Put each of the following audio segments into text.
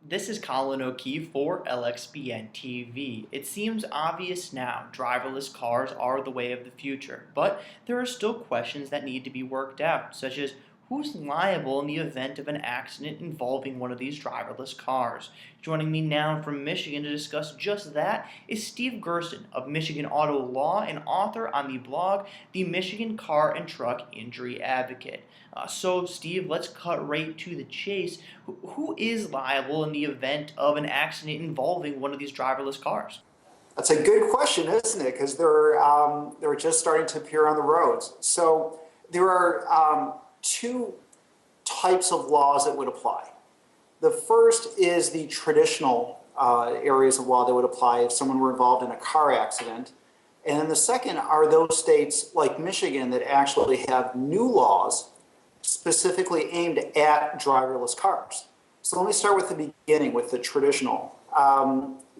This is Colin O'Keefe for LXBN TV. It seems obvious now, driverless cars are the way of the future, but there are still questions that need to be worked out, such as who's liable in the event of an accident involving one of these driverless cars. Joining me now from Michigan to discuss just that is Steve Gursten of Michigan Auto Law and author on the blog, The Michigan Car and Truck Injury Advocate. So, Steve, let's cut right to the chase. Who is liable in the event of an accident involving one of these driverless cars? That's a good question, isn't it? Because they're just starting to appear on the roads. So there are two types of laws that would apply. The first is the traditional areas of law that would apply if someone were involved in a car accident. And then the second are those states like Michigan that actually have new laws specifically aimed at driverless cars. So let me start with the beginning, with the traditional.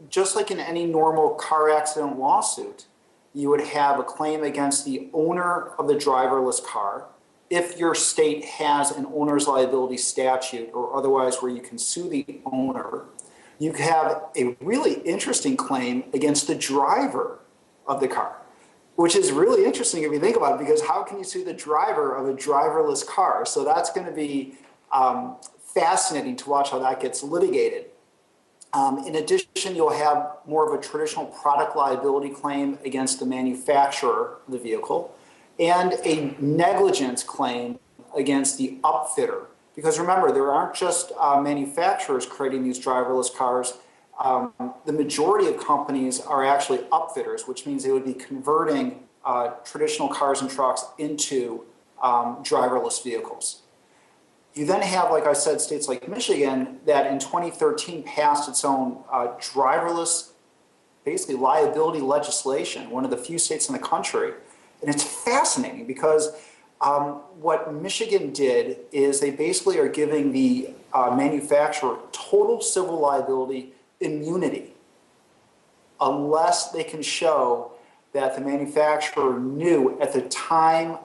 Just like in any normal car accident lawsuit, you would have a claim against the owner of the driverless car if your state has an owner's liability statute or otherwise where you can sue the owner. You have a really interesting claim against the driver of the car, which is really interesting if you think about it, because how can you sue the driver of a driverless car? So that's going to be fascinating to watch how that gets litigated. In addition, you'll have more of a traditional product liability claim against the manufacturer of the vehicle and a negligence claim against the upfitter. Because remember, there aren't just manufacturers creating these driverless cars. The majority of companies are actually upfitters, which means they would be converting traditional cars and trucks into driverless vehicles. You then have, like I said, states like Michigan that in 2013 passed its own driverless, basically liability legislation, one of the few states in the country. And it's fascinating because what Michigan did is they basically are giving the manufacturer total civil liability immunity unless they can show that the manufacturer knew at the time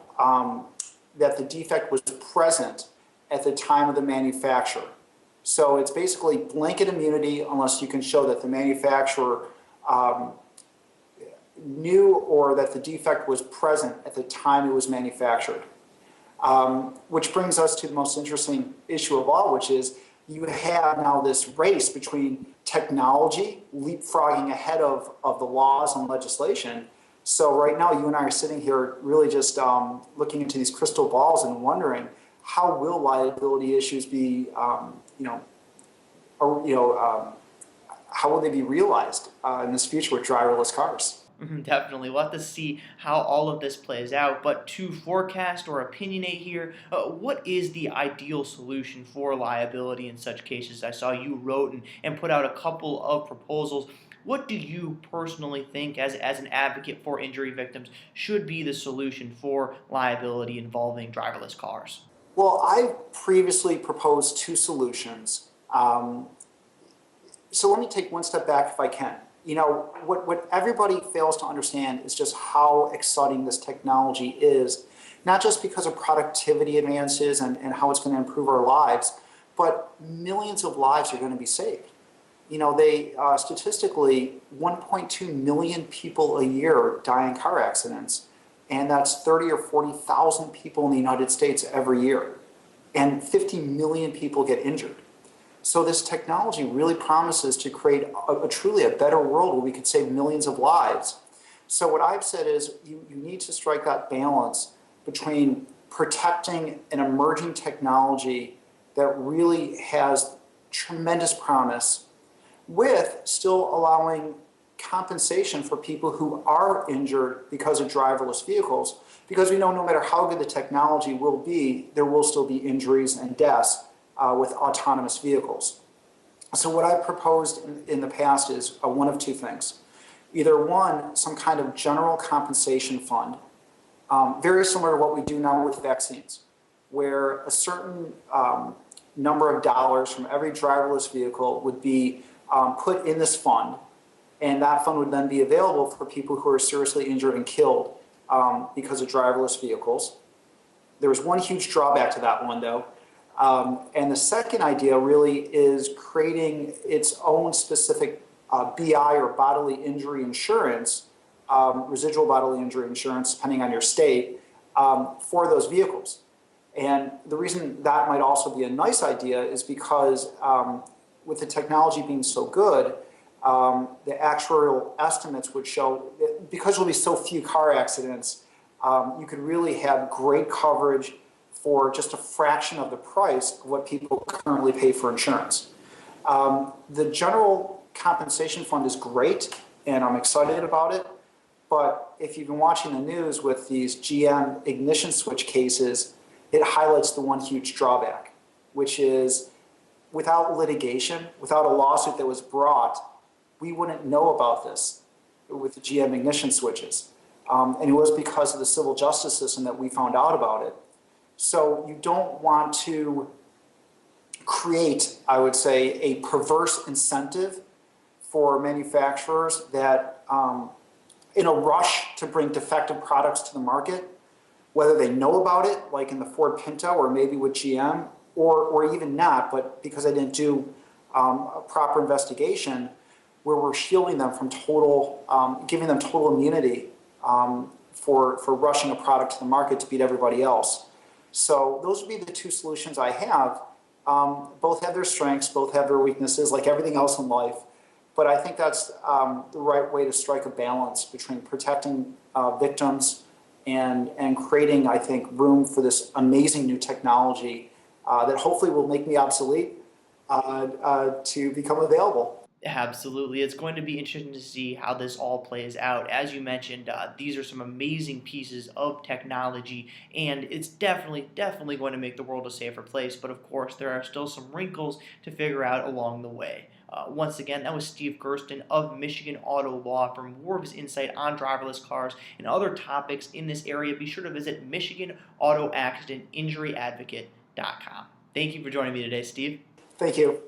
that the defect was present at the time of the manufacture. So it's basically blanket immunity unless you can show that the manufacturer knew or that the defect was present at the time it was manufactured. Which brings us to the most interesting issue of all, which is you have now this race between technology leapfrogging ahead of the laws and legislation. So right now you and I are sitting here really just looking into these crystal balls and wondering how will liability issues be, how will they be realized in this future with driverless cars? Definitely. We'll have to see how all of this plays out. But to forecast or opinionate here, what is the ideal solution for liability in such cases? I saw you wrote and put out a couple of proposals. What do you personally think, as an advocate for injury victims, should be the solution for liability involving driverless cars? Well, I previously proposed two solutions. So let me take one step back if I can. You know, what everybody fails to understand is just how exciting this technology is, not just because of productivity advances and how it's going to improve our lives, but millions of lives are going to be saved. You know, statistically, 1.2 million people a year die in car accidents, and that's 30 or 40,000 people in the United States every year, and 50 million people get injured. So this technology really promises to create truly a better world where we could save millions of lives. So what I've said is you need to strike that balance between protecting an emerging technology that really has tremendous promise with still allowing compensation for people who are injured because of driverless vehicles, because we know no matter how good the technology will be, there will still be injuries and deaths with autonomous vehicles. So what I've proposed in the past is one of two things. Either one, some kind of general compensation fund, very similar to what we do now with vaccines, where a certain number of dollars from every driverless vehicle would be put in this fund, and that fund would then be available for people who are seriously injured and killed because of driverless vehicles. There was one huge drawback to that one, though. And the second idea really is creating its own specific BI or bodily injury insurance, residual bodily injury insurance, depending on your state, for those vehicles. And the reason that might also be a nice idea is because with the technology being so good, the actuarial estimates would show that because there'll be so few car accidents, you could really have great coverage for just a fraction of the price of what people currently pay for insurance. The general compensation fund is great, and I'm excited about it. But if you've been watching the news with these GM ignition switch cases, it highlights the one huge drawback, which is without litigation, without a lawsuit that was brought, we wouldn't know about this with the GM ignition switches. And it was because of the civil justice system that we found out about it. So you don't want to create, I would say, a perverse incentive for manufacturers that in a rush to bring defective products to the market, whether they know about it, like in the Ford Pinto or maybe with GM, or even not, but because they didn't do a proper investigation, where we're shielding them from giving them total immunity for rushing a product to the market to beat everybody else. So those would be the two solutions I have. Both have their strengths, both have their weaknesses, like everything else in life. But I think that's the right way to strike a balance between protecting victims and creating, I think, room for this amazing new technology that hopefully will make me obsolete to become available. Absolutely. It's going to be interesting to see how this all plays out. As you mentioned, these are some amazing pieces of technology, and it's definitely going to make the world a safer place. But of course, there are still some wrinkles to figure out along the way. Once again, that was Steve Gursten of Michigan Auto Law for more of his insight on driverless cars and other topics in this area. Be sure to visit MichiganAutoAccidentInjuryAdvocate.com. Thank you for joining me today, Steve. Thank you.